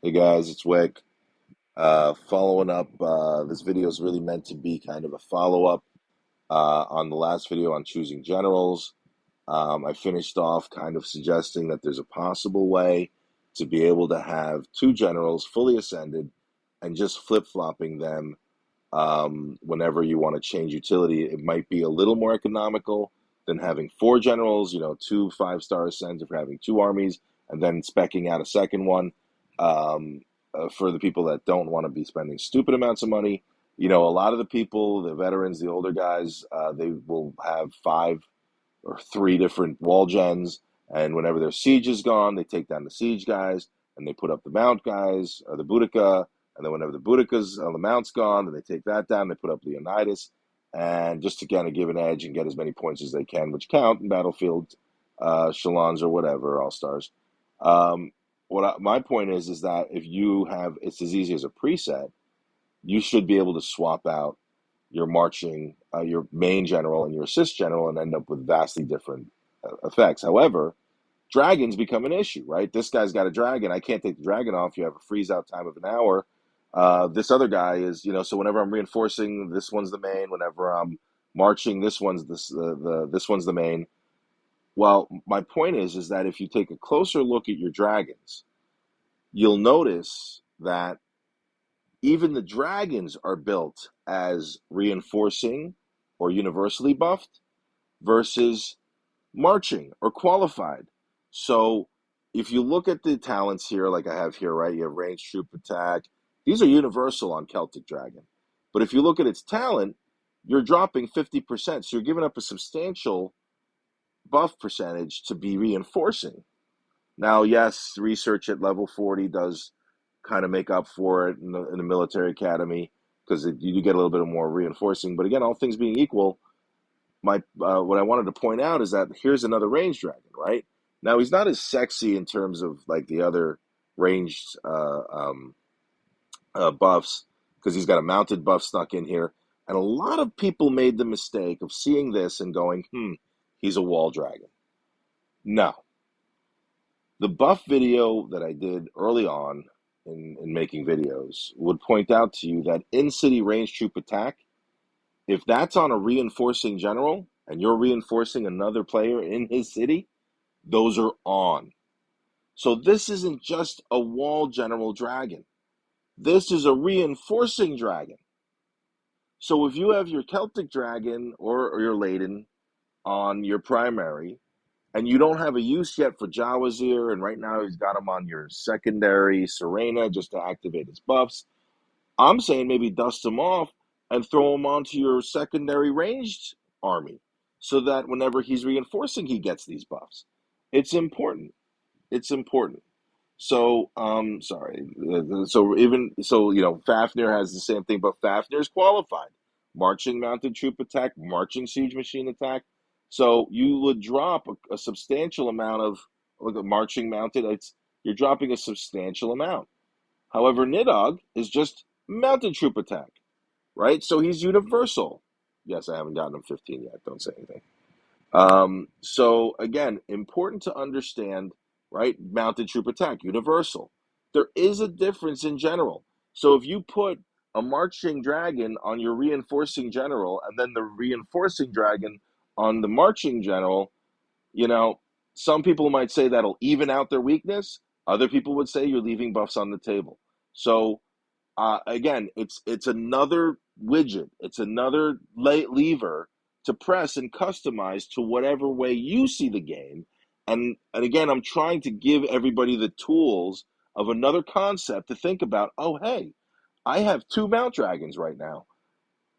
Hey guys, it's Wick. Following up, this video is really meant to be kind of a follow-up on the last video on choosing generals. I finished off kind of suggesting that there's a possible way to be able to have two generals fully ascended and just flip-flopping them whenever you want to change utility. It might be a little more economical than having four generals, two five-star ascends if you're having two armies, and then specking out a second one. For the people that don't want to be spending stupid amounts of money, a lot of the people, the veterans, the older guys, they will have five or three different wall gens, and whenever their siege is gone, they take down the siege guys and they put up the mount guys or the Boudica, and then whenever the Boudica's on the mount's gone, then they take that down, they put up Leonidas, and just to kind of give an edge and get as many points as they can, which count in battlefield echelons or whatever, all stars. Um, my point is that if you have, it's as easy as a preset, you should be able to swap out your marching, your main general and your assist general and end up with vastly different effects. However, dragons become an issue, right? This guy's got a dragon. I can't take the dragon off. You have a freeze out time of an hour. This other guy is, so whenever I'm reinforcing, this one's the main. Whenever I'm marching, this one's the main. Well, my point is that if you take a closer look at your dragons, you'll notice that even the dragons are built as reinforcing or universally buffed versus marching or qualified. So if you look at the talents here, like I have here, right, you have range, troop, attack. These are universal on Celtic Dragon. But if you look at its talent, you're dropping 50%. So you're giving up a substantial buff percentage to be reinforcing. Now, yes, research at level 40 does kind of make up for it in the military academy because you do get a little bit more reinforcing. But again, all things being equal, my what I wanted to point out is that here's another ranged dragon, right? Now he's not as sexy in terms of like the other ranged buffs because he's got a mounted buff stuck in here, and a lot of people made the mistake of seeing this and going, he's a wall dragon. No, the buff video that I did early on in making videos would point out to you that in city range troop attack, if that's on a reinforcing general and you're reinforcing another player in his city, those are on. So this isn't just a wall general dragon. This is a reinforcing dragon. So if you have your Celtic dragon or your Leyden on your primary, and you don't have a use yet for Jawazir, and right now he's got him on your secondary Serena just to activate his buffs, I'm saying maybe dust him off and throw him onto your secondary ranged army so that whenever he's reinforcing, he gets these buffs. It's important. It's important. So, sorry. Fafnir has the same thing, but Fafnir's qualified. Marching mounted troop attack, marching siege machine attack. So you would drop a substantial amount of look at marching mounted. You're dropping a substantial amount. However, Nidhogg is just mounted troop attack, right? So he's universal. Yes, I haven't gotten him 15 yet. Don't say anything. So again, important to understand, right? Mounted troop attack, universal. There is a difference in general. So if you put a marching dragon on your reinforcing general and then the reinforcing dragon on the marching general, you know, some people might say that'll even out their weakness. Other people would say you're leaving buffs on the table. So again, it's another widget. It's another lever to press and customize to whatever way you see the game. And again, I'm trying to give everybody the tools of another concept to think about. Oh, hey, I have two Mount Dragons right now.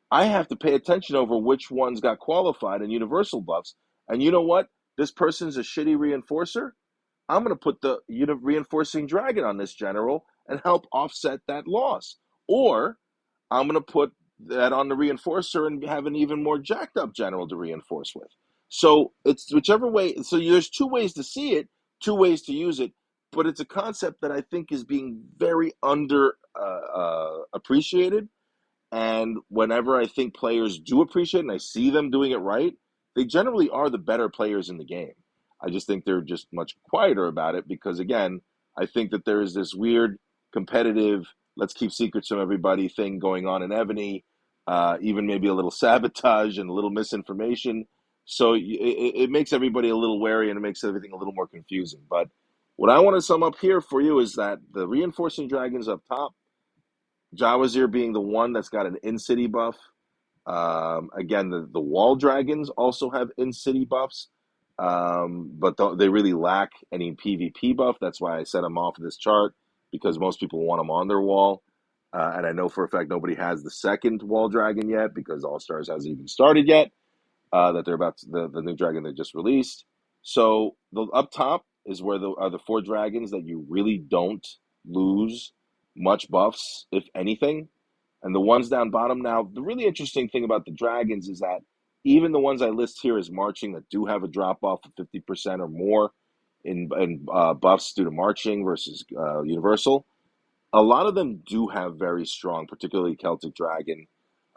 I have to pay attention over which ones got qualified and universal buffs. And you know what? This person's a shitty reinforcer. I'm going to put the reinforcing dragon on this general and help offset that loss. Or I'm going to put that on the reinforcer and have an even more jacked up general to reinforce with. So it's whichever way. So there's two ways to see it, two ways to use it, but it's a concept that I think is being very under appreciated. And whenever I think players do appreciate it and I see them doing it right, they generally are the better players in the game. I just think they're just much quieter about it because, again, I think that there is this weird competitive, let's keep secrets from everybody thing going on in Evony, even maybe a little sabotage and a little misinformation. So it makes everybody a little wary and it makes everything a little more confusing. But what I want to sum up here for you is that the reinforcing dragons up top, Jawazir being the one that's got an in-city buff. Again, the wall dragons also have in-city buffs, but they really lack any PvP buff. That's why I set them off of this chart, because most people want them on their wall. And I know for a fact nobody has the second wall dragon yet, because All Stars hasn't even started yet. That they're about to, the new dragon they just released. So the up top is where are the four dragons that you really don't lose much buffs, if anything. And the ones down bottom, now the really interesting thing about the dragons is that even the ones I list here as marching that do have a drop off of 50% or more in buffs due to marching versus universal, a lot of them do have very strong, particularly Celtic Dragon,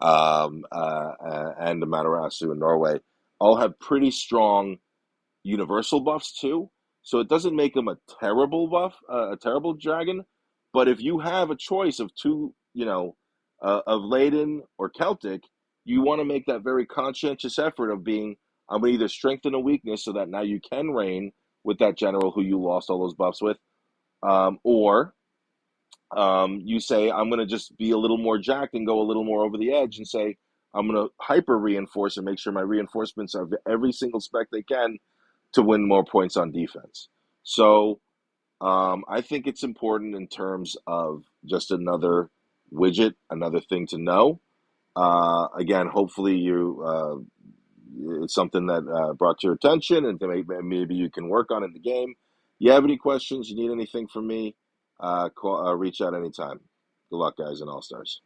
and the Matarasu in Norway, all have pretty strong universal buffs too. So it doesn't make them a terrible buff, a terrible dragon. But if you have a choice of two, of Leyden or Celtic, you want to make that very conscientious effort of being, I'm going to either strengthen a weakness so that now you can reign with that general who you lost all those buffs with, or you say, I'm going to just be a little more jacked and go a little more over the edge and say, I'm going to hyper reinforce and make sure my reinforcements are every single spec they can to win more points on defense. So I think it's important in terms of just another widget, another thing to know. Again, hopefully it's something that brought to your attention and maybe you can work on in the game. You have any questions? You need anything from me? Reach out anytime. Good luck, guys, and All Stars.